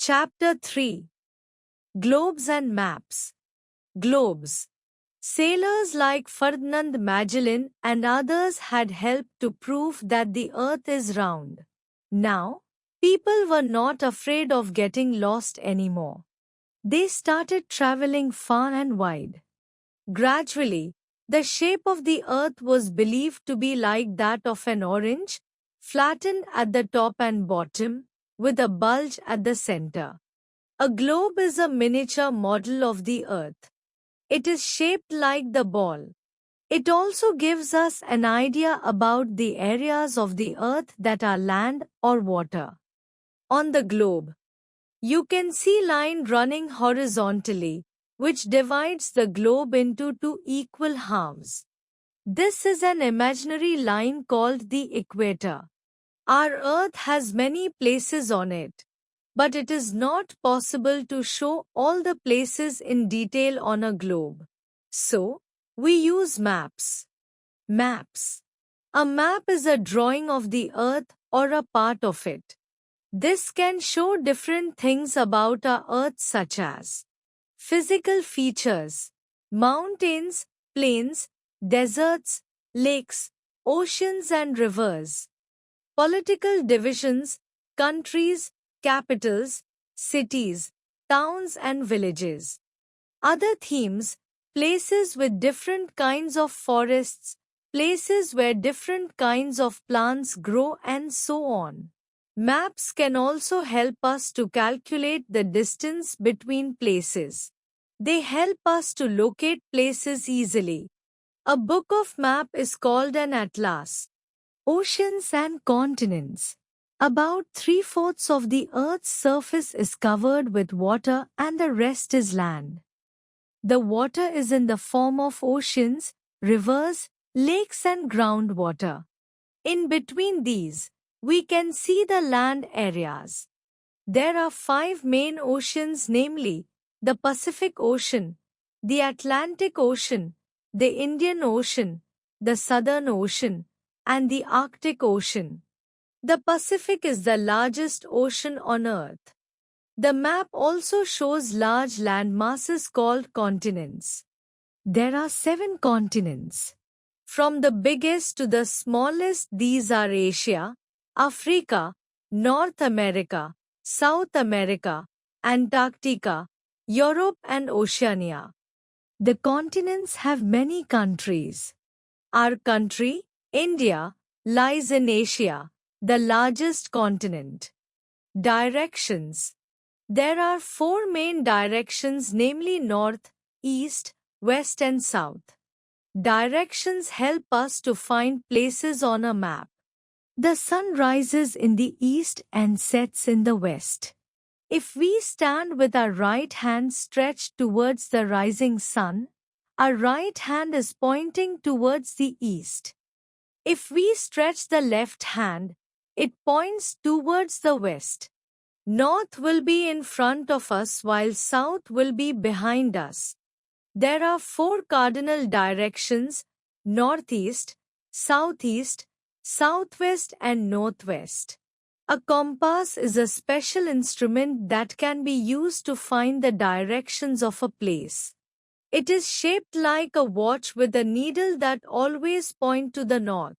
Chapter 3. Globes and Maps. Globes. Sailors like Ferdinand Magellan and others had helped to prove that the earth is round. Now, people were not afraid of getting lost anymore. They started traveling far and wide. Gradually, the shape of the earth was believed to be like that of an orange, flattened at the top and bottom, with a bulge at the center. A globe is a miniature model of the earth. It is shaped like the ball. It also gives us an idea about the areas of the earth that are land or water. On the globe, you can see line running horizontally, which divides the globe into two equal halves. This is an imaginary line called the equator. Our earth has many places on it, but it is not possible to show all the places in detail on a globe. So, we use maps. Maps. A map is a drawing of the earth or a part of it. This can show different things about our earth such as physical features, mountains, plains, deserts, lakes, oceans and rivers, political divisions, countries, capitals, cities, towns and villages. Other themes, places with different kinds of forests, places where different kinds of plants grow and so on. Maps can also help us to calculate the distance between places. They help us to locate places easily. A book of map is called an atlas. Oceans and continents. About 3/4 of the Earth's surface is covered with water and the rest is land. The water is in the form of oceans, rivers, lakes and groundwater. In between these, we can see the land areas. There are 5 main oceans, namely, the Pacific Ocean, the Atlantic Ocean, the Indian Ocean, the Southern Ocean, and the Arctic Ocean. The Pacific is the largest ocean on Earth. The map also shows large land masses called continents. There are 7 continents. From the biggest to the smallest, these are Asia, Africa, North America, South America, Antarctica, Europe and Oceania. The continents have many countries. Our country, India, lies in Asia, the largest continent. Directions. There are 4 main directions, namely north, east, west and south. Directions help us to find places on a map. The sun rises in the east and sets in the west. If we stand with our right hand stretched towards the rising sun, our right hand is pointing towards the east. If we stretch the left hand, it points towards the west. North will be in front of us while south will be behind us. There are 4 cardinal directions: northeast, southeast, southwest and northwest. A compass is a special instrument that can be used to find the directions of a place. It is shaped like a watch with a needle that always points to the north.